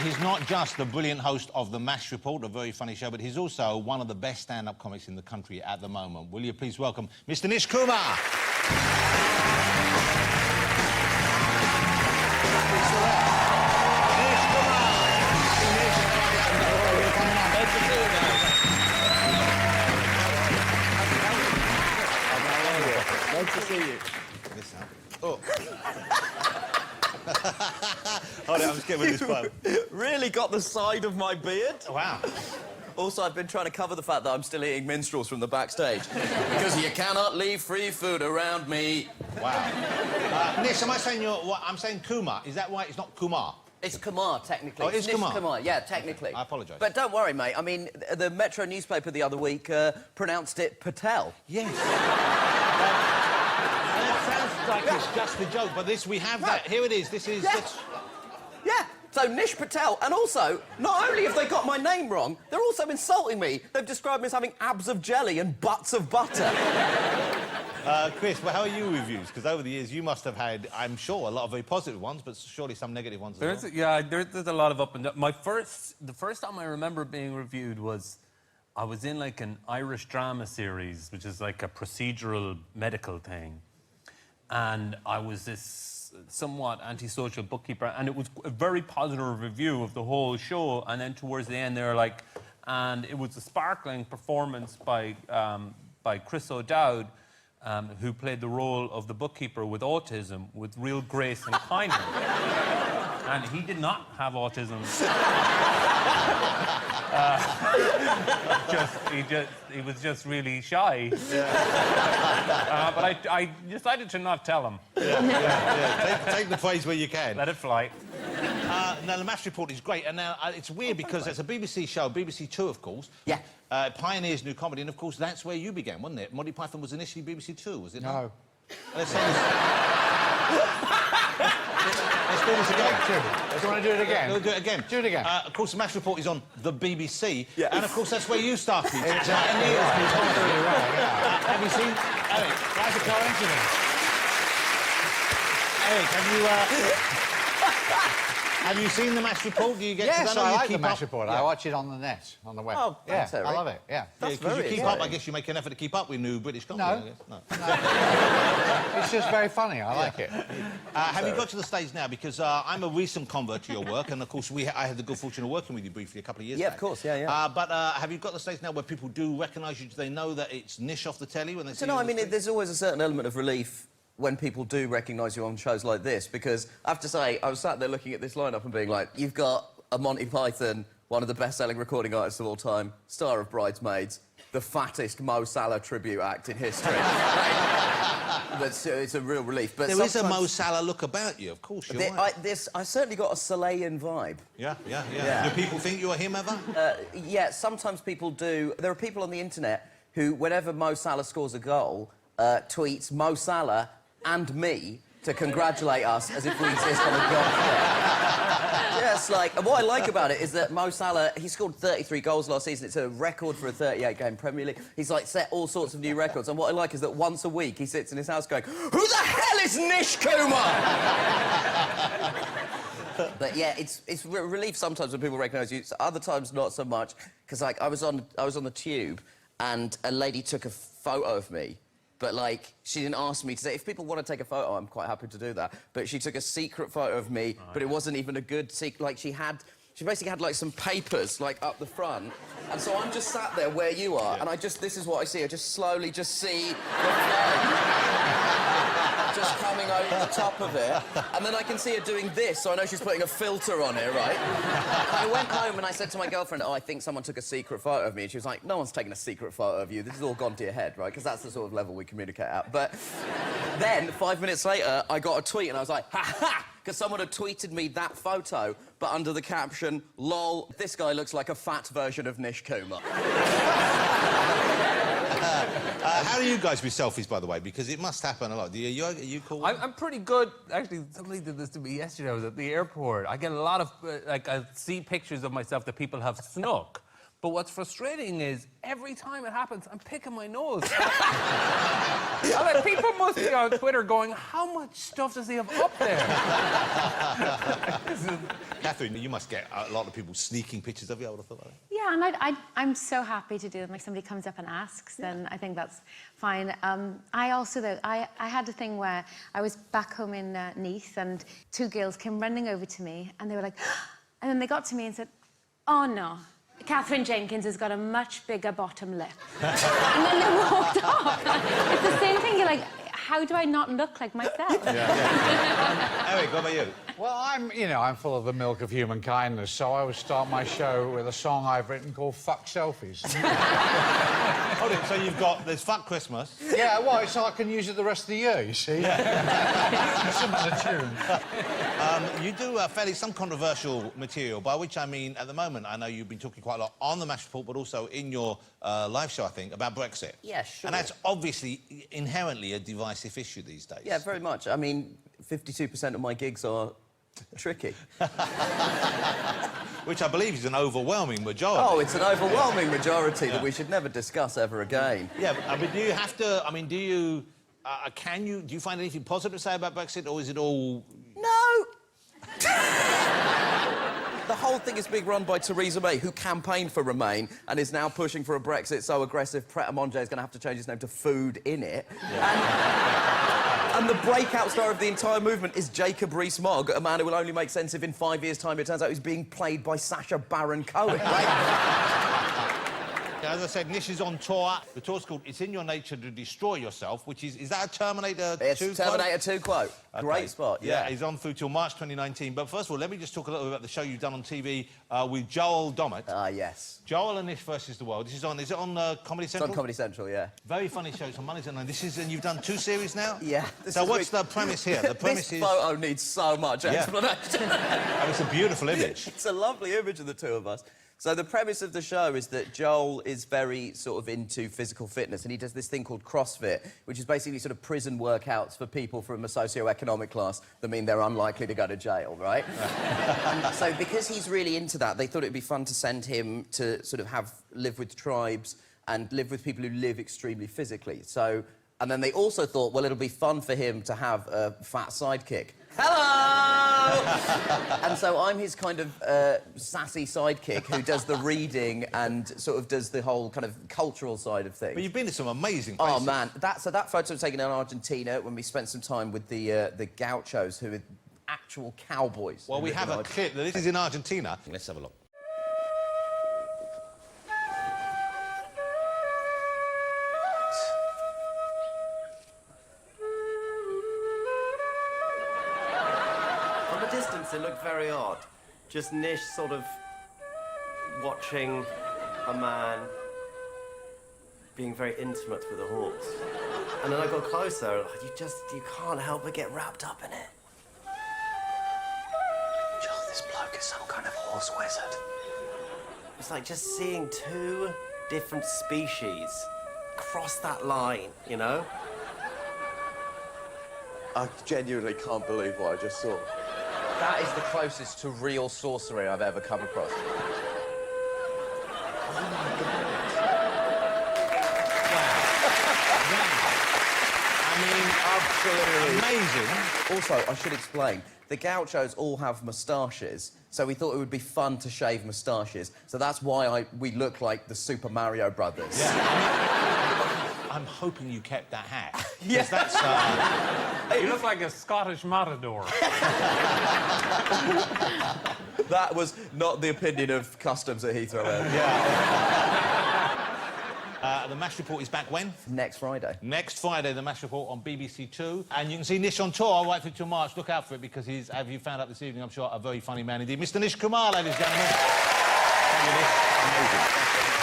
he's not just the brilliant host of The MASH Report, a very funny show, but he's also one of the best stand-up comics in the country at the moment. Will you please welcome Mr. Nish Kumar? Nice to see you. Oh. Hold on, I'm just getting with this phone. Really got the side of my beard. Wow. Also, I've been trying to cover the fact that I'm still eating minstrels from the backstage. Because you cannot leave free food around me. Wow. Nish, am I saying I'm saying Kumar. Is that right? It's not Kumar. It's Kumar, technically. Oh, it's Nish Kumar? Yeah, technically. I apologise. But don't worry, mate. I mean, the Metro newspaper the other week pronounced it Patel. Yes. That sounds like it's just a joke, but this, we have that. Here it is. This is... Yeah. So, Nish Patel, and also, not only have they got my name wrong, they're also insulting me. They've described me as having abs of jelly and butts of butter. Chris, well, how are you with reviews? Because over the years you must have had, I'm sure, a lot of very positive ones, but surely some negative ones as well. Yeah, there's a lot of up and down. The first time I remember being reviewed was I was in like an Irish drama series, which is like a procedural medical thing, and I was this somewhat antisocial bookkeeper, and it was a very positive review of the whole show. And then towards the end, they were like, and it was a sparkling performance by Chris O'Dowd. Who played the role of the bookkeeper with autism with real grace and kindness. And he did not have autism. He was just really shy. Yeah. But I decided to not tell him. Take the praise where you can. Let it fly. Now, the MASH Report is great, and now it's weird because it's a BBC show, BBC Two, of course. Yeah. Pioneers new comedy, and of course that's where you began, wasn't it? Monty Python was initially BBC Two, was it not? No. Let's do this again. Do you want to do it again? We'll do it again. Do it again. Of course, the MASH Report is on the BBC, yeah. And of course that's where you started. Exactly. Have you seen... Eric, That's a coincidence. Eric, have you seen the MASH Report? Do you get? Yes, I like the MASH up? Report. Yeah. I watch it on the net, on the web. Oh, thanks, yeah, Eric. I love it. Yeah. Because you keep up. I guess you make an effort to keep up with new British comedy. No. I guess. No. It's just very funny. I like it. Have you got to the stage now? Because I'm a recent convert to your work, and of course I had the good fortune of working with you briefly a couple of years back. Of course, yeah. But have you got to the stage now where people do recognise you? Do they know that it's Nish off the telly when they see you? I mean, there's always a certain element of relief when people do recognise you on shows like this, because I have to say, I was sat there looking at this lineup and being like, you've got a Monty Python, one of the best-selling recording artists of all time, star of Bridesmaids, the fattest Mo Salah tribute act in history. It's a real relief. But there is a Mo Salah look about you, of course. You're right. I certainly got a Salahian vibe. Yeah. Do people think you're him ever? Yeah, sometimes people do. There are people on the internet who, whenever Mo Salah scores a goal, tweets Mo Salah and me to congratulate us as if we exist on a golf course. Just like, and what I like about it is that Mo Salah, he scored 33 goals last season. It's a record for a 38-game Premier League. He's like set all sorts of new records. And what I like is that once a week he sits in his house going, "Who the hell is Nish Kumar?" But yeah, it's relief sometimes when people recognise you. Other times not so much, because like I was on the tube and a lady took a photo of me. But, like, she didn't ask me to say... If people want to take a photo, I'm quite happy to do that. But she took a secret photo of me, but it wasn't even a good secret. Like, she basically had, like, some papers, like, up the front. And so I'm just sat there where you are, and this is what I see. I just slowly see the flame just coming over the top of it. And then I can see her doing this, so I know she's putting a filter on it, right? I went home and I said to my girlfriend, "Oh, I think someone took a secret photo of me." And she was like, "No one's taken a secret photo of you. This has all gone to your head, right?" Because that's the sort of level we communicate at. But then, 5 minutes later, I got a tweet and I was like, "Ha ha!" Because someone had tweeted me that photo, but under the caption, "Lol, this guy looks like a fat version of Nish Kumar." How do you guys with selfies, by the way? Because it must happen a lot. Are you cool? I'm pretty good. Actually, somebody did this to me yesterday. I was at the airport. I get a lot of, I see pictures of myself that people have snuck. But what's frustrating is every time it happens, I'm picking my nose. I mean, people must be on Twitter going, how much stuff does he have up there? Catherine, you must get a lot of people sneaking pictures of you, I would have thought. Yeah, and I'm so happy to do them. Like, somebody comes up and asks, then I think that's fine. I also, though, I had a thing where I was back home in Nice, and two girls came running over to me, and they were like, and then they got to me and said, oh, no, Catherine Jenkins has got a much bigger bottom lip. And then they walked off. It's the same thing. You're like, how do I not look like myself? Eric, what about you? Well, I'm full of the milk of human kindness, so I would start my show with a song I've written called Fuck Selfies. Hold it, so there's Fuck Christmas. Yeah, well, so I can use it the rest of the year, you see. Yeah. Some of the tunes. You do some controversial material, by which I mean, at the moment, I know you've been talking quite a lot on the MASH Report, but also in your live show, I think, about Brexit. Yeah, sure. And that's obviously inherently a divisive issue these days. Yeah, very much. I mean, 52% of my gigs are tricky. Which I believe is an overwhelming majority. Oh, it's an overwhelming majority that we should never discuss ever again. Yeah, but, I mean, do you have to... I mean, do you find anything positive to say about Brexit, or is it all... No! The whole thing is being run by Theresa May, who campaigned for Remain and is now pushing for a Brexit so aggressive Pret a Manger is going to have to change his name to Food In It. And the breakout star of the entire movement is Jacob Rees-Mogg, a man who will only make sense if in 5 years' time it turns out he's being played by Sacha Baron Cohen. As I said, Nish is on tour. The tour's called It's in Your Nature to Destroy Yourself, which is that a Terminator 2 It's Terminator 2 quote. Okay. Great spot, yeah. He's on through till March 2019. But first of all, let me just talk a little bit about the show you've done on TV with Joel Dommett. Yes. Joel and Nish versus the World. Is it on Comedy Central? It's on Comedy Central, yeah. Very funny show. It's on Mondays and you've done 2 series now? Yeah. So what's the premise here? The premise this is... photo needs so much explanation. And it's a beautiful image. It's a lovely image of the two of us. So the premise of the show is that Joel is very sort of into physical fitness, and he does this thing called CrossFit, which is basically sort of prison workouts for people from a socio-economic class that mean they're unlikely to go to jail, right? And so because he's really into that, they thought it'd be fun to send him to sort of live with tribes and live with people who live extremely physically. So, and then they also thought, well, it'll be fun for him to have a fat sidekick. Hello! And so I'm his kind of sassy sidekick who does the reading and sort of does the whole kind of cultural side of things. But you've been to some amazing places. Oh, man. That photo was taken in Argentina when we spent some time with the gauchos, who are actual cowboys. Well, we have a clip. This is in Argentina. Let's have a look. From a distance, it looked very odd. Just Nish sort of watching a man being very intimate with a horse. And then I got closer, you can't help but get wrapped up in it. Joel, this bloke is some kind of horse wizard. It's like just seeing 2 different species cross that line, you know? I genuinely can't believe what I just saw. That is the closest to real sorcery I've ever come across. Absolutely amazing. Also, I should explain, the gauchos all have moustaches, so we thought it would be fun to shave moustaches. So that's why we look like the Super Mario Brothers. Yeah. I'm hoping you kept that hat. Yes, that's... You look like a Scottish matador. That was not the opinion of customs at Heathrow Airport. Yeah. The MASH Report is back when? Next Friday. Next Friday, the MASH Report on BBC 2. And you can see Nish on tour right through till March. Look out for it, because he's, have you found out this evening, I'm sure, a very funny man indeed. Mr Nish Kumar, ladies and gentlemen. Thank you, Nish. Amazing.